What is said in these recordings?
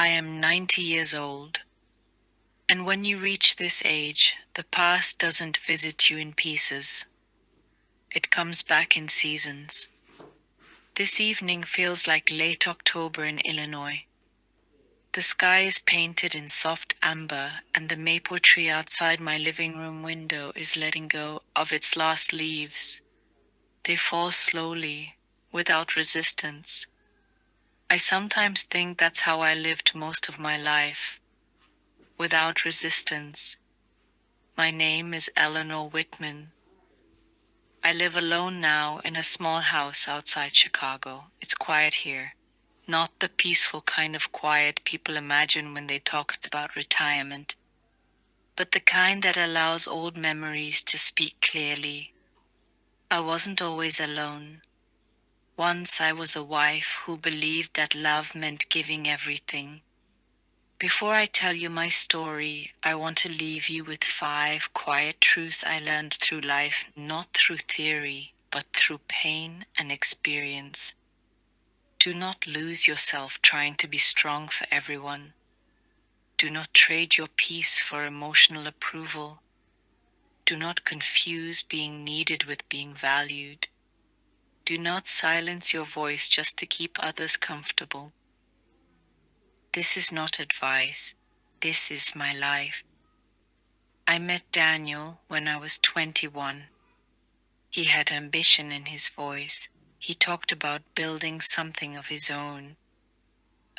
I am 90 years old, and when you reach this age, the past doesn't visit you in pieces. It comes back in seasons. This evening feels like late October in Illinois. The sky is painted in soft amber, and the maple tree outside my living room window is letting go of its last leaves. They fall slowly, without resistance. I sometimes think that's how I lived most of my life, without resistance. My name is Eleanor Whitman. I live alone now in a small house outside Chicago. It's quiet here. Not the peaceful kind of quiet people imagine when they talk about retirement, but the kind that allows old memories to speak clearly. I wasn't always alone. Once I was a wife who believed that love meant giving everything. Before I tell you my story, I want to leave you with 5 quiet truths I learned through life, not through theory, but through pain and experience. Do not lose yourself trying to be strong for everyone. Do not trade your peace for emotional approval. Do not confuse being needed with being valued. Do not silence your voice just to keep others comfortable. This is not advice. This is my life. I met Daniel when I was 21. He had ambition in his voice. He talked about building something of his own.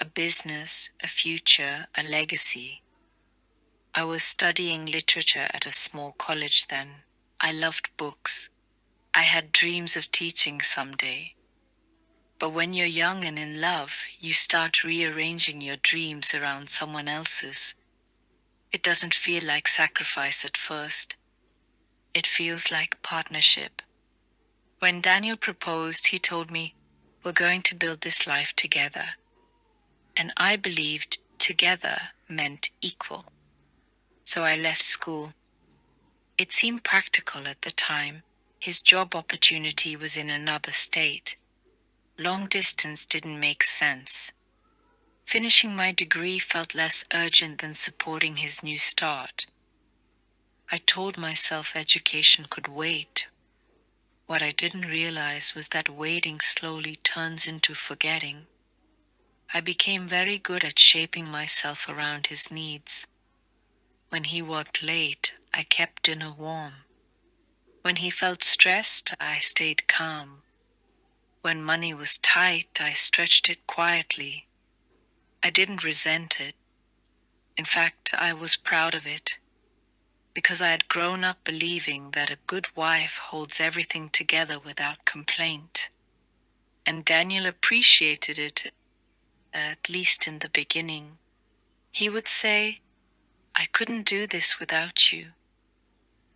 A business, a future, a legacy. I was studying literature at a small college then. I loved books. I had dreams of teaching someday. But when you're young and in love, you start rearranging your dreams around someone else's. It doesn't feel like sacrifice at first. It feels like partnership. When Daniel proposed, he told me, "We're going to build this life together." And I believed together meant equal. So I left school. It seemed practical at the time. His job opportunity was in another state. Long distance didn't make sense. Finishing my degree felt less urgent than supporting his new start. I told myself education could wait. What I didn't realize was that waiting slowly turns into forgetting. I became very good at shaping myself around his needs. When he worked late, I kept dinner warm. When he felt stressed, I stayed calm. When money was tight, I stretched it quietly. I didn't resent it. In fact, I was proud of it, because I had grown up believing that a good wife holds everything together without complaint. And Daniel appreciated it, at least in the beginning. He would say, "I couldn't do this without you."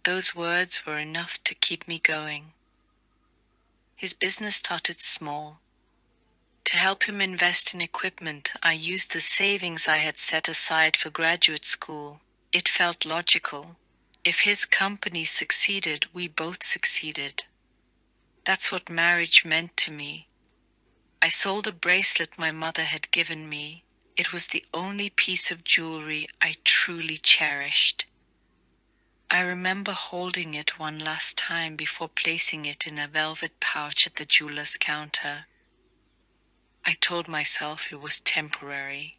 Those words were enough to keep me going. His business started small. To help him invest in equipment, I used the savings I had set aside for graduate school. It felt logical. If his company succeeded, we both succeeded. That's what marriage meant to me. I sold a bracelet my mother had given me. It was the only piece of jewelry I truly cherished. I remember holding it one last time before placing it in a velvet pouch at the jeweler's counter. I told myself it was temporary.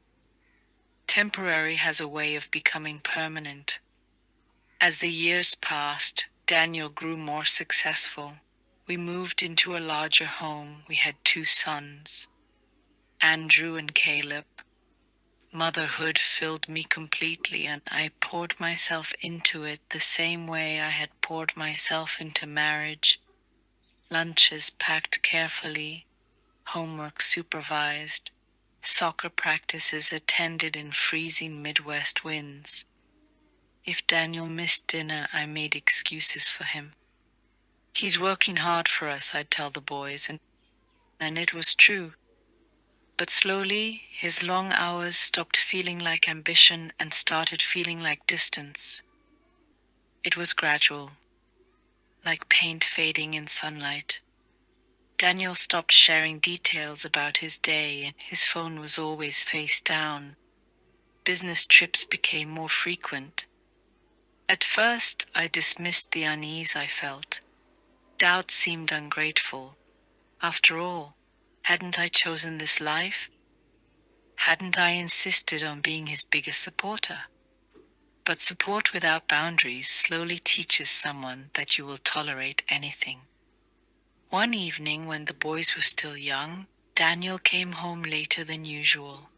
Temporary has a way of becoming permanent. As the years passed, Daniel grew more successful. We moved into a larger home. We had 2 sons, Andrew and Caleb. Motherhood filled me completely, and I poured myself into it the same way I had poured myself into marriage. Lunches packed carefully, homework supervised, soccer practices attended in freezing Midwest winds. If Daniel missed dinner, I made excuses for him. "He's working hard for us," I'd tell the boys, and it was true. But slowly, his long hours stopped feeling like ambition and started feeling like distance. It was gradual, like paint fading in sunlight. Daniel stopped sharing details about his day, and his phone was always face down. Business trips became more frequent. At first, I dismissed the unease I felt. Doubt seemed ungrateful. After all, hadn't I chosen this life? Hadn't I insisted on being his biggest supporter? But support without boundaries slowly teaches someone that you will tolerate anything. One evening, when the boys were still young, Daniel came home later than usual.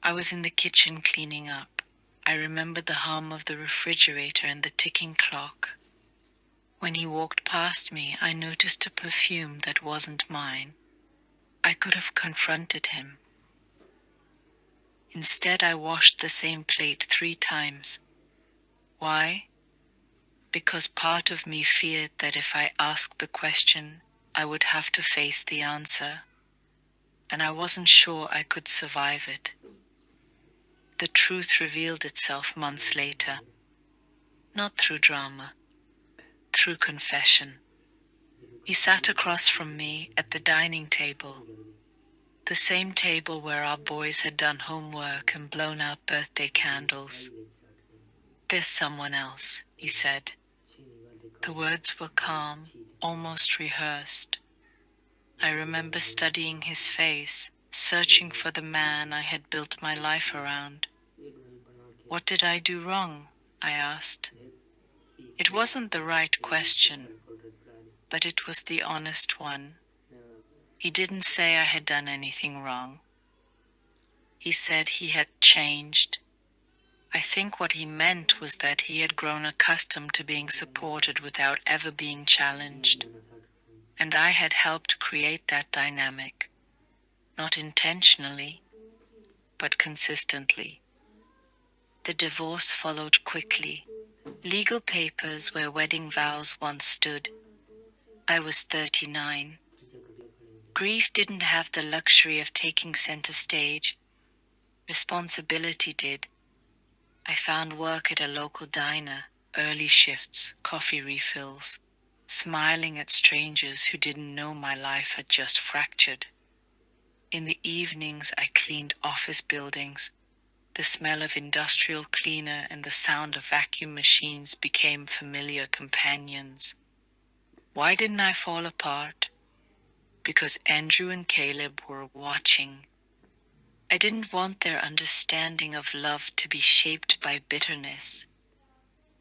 I was in the kitchen cleaning up. I remembered the hum of the refrigerator and the ticking clock. When he walked past me, I noticed a perfume that wasn't mine. I could have confronted him. Instead, I washed the same plate 3 times. Why? Because part of me feared that if I asked the question, I would have to face the answer, and I wasn't sure I could survive it. The truth revealed itself months later, not through drama, through confession. He sat across from me at the dining table, the same table where our boys had done homework and blown out birthday candles. "There's someone else," he said. The words were calm, almost rehearsed. I remember studying his face, searching for the man I had built my life around. "What did I do wrong?" I asked. It wasn't the right question, but it was the honest one. He didn't say I had done anything wrong. He said he had changed. I think what he meant was that he had grown accustomed to being supported without ever being challenged. And I had helped create that dynamic, not intentionally, but consistently. The divorce followed quickly. Legal papers where wedding vows once stood. I was 39. Grief didn't have the luxury of taking center stage. Responsibility did. I found work at a local diner, early shifts, coffee refills, smiling at strangers who didn't know my life had just fractured. In the evenings, I cleaned office buildings. The smell of industrial cleaner and the sound of vacuum machines became familiar companions. Why didn't I fall apart? Because Andrew and Caleb were watching. I didn't want their understanding of love to be shaped by bitterness.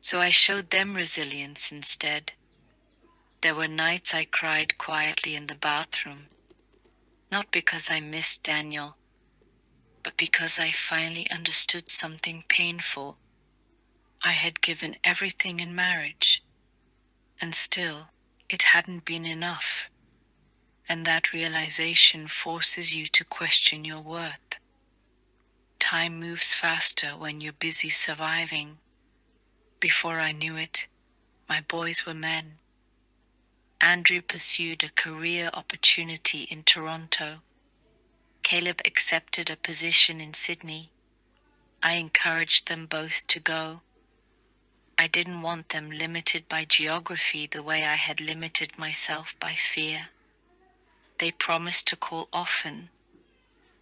So I showed them resilience instead. There were nights I cried quietly in the bathroom, not because I missed Daniel, but because I finally understood something painful. I had given everything in marriage, and still it hadn't been enough. And that realization forces you to question your worth. Time moves faster when you're busy surviving. Before I knew it, my boys were men. Andrew pursued a career opportunity in Toronto. Caleb accepted a position in Sydney. I encouraged them both to go. I didn't want them limited by geography the way I had limited myself by fear. They promised to call often,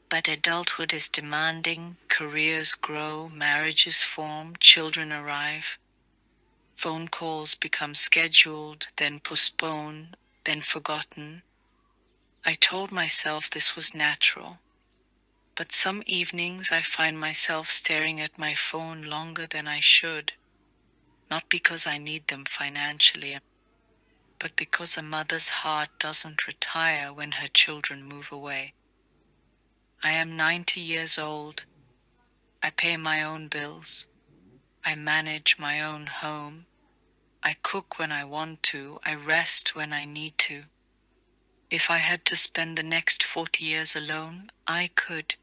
but adulthood is demanding, careers grow, marriages form, children arrive. Phone calls become scheduled, then postponed, then forgotten. I told myself this was natural, but some evenings I find myself staring at my phone longer than I should, not because I need them financially, but because a mother's heart doesn't retire when her children move away. I am 90 years old. I pay my own bills. I manage my own home. I cook when I want to. I rest when I need to. If I had to spend the next 40 years alone, I could.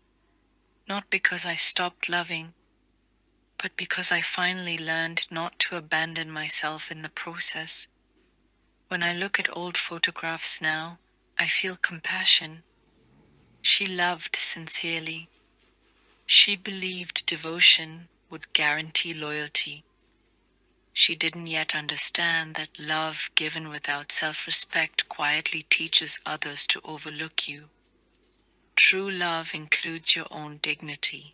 Not because I stopped loving, but because I finally learned not to abandon myself in the process. When I look at old photographs now, I feel compassion. She loved sincerely. She believed devotion would guarantee loyalty. She didn't yet understand that love given without self-respect quietly teaches others to overlook you. True love includes your own dignity.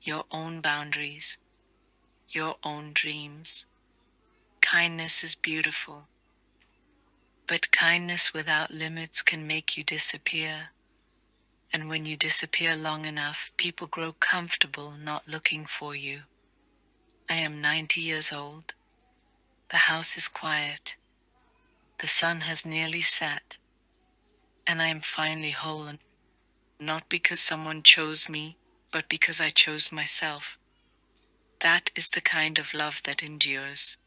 your own boundaries, your own dreams. Kindness is beautiful, but kindness without limits can make you disappear. And when you disappear long enough, people grow comfortable not looking for you. I am 90 years old. The house is quiet. The sun has nearly set. And I am finally whole, not because someone chose me, but because I chose myself. That is the kind of love that endures.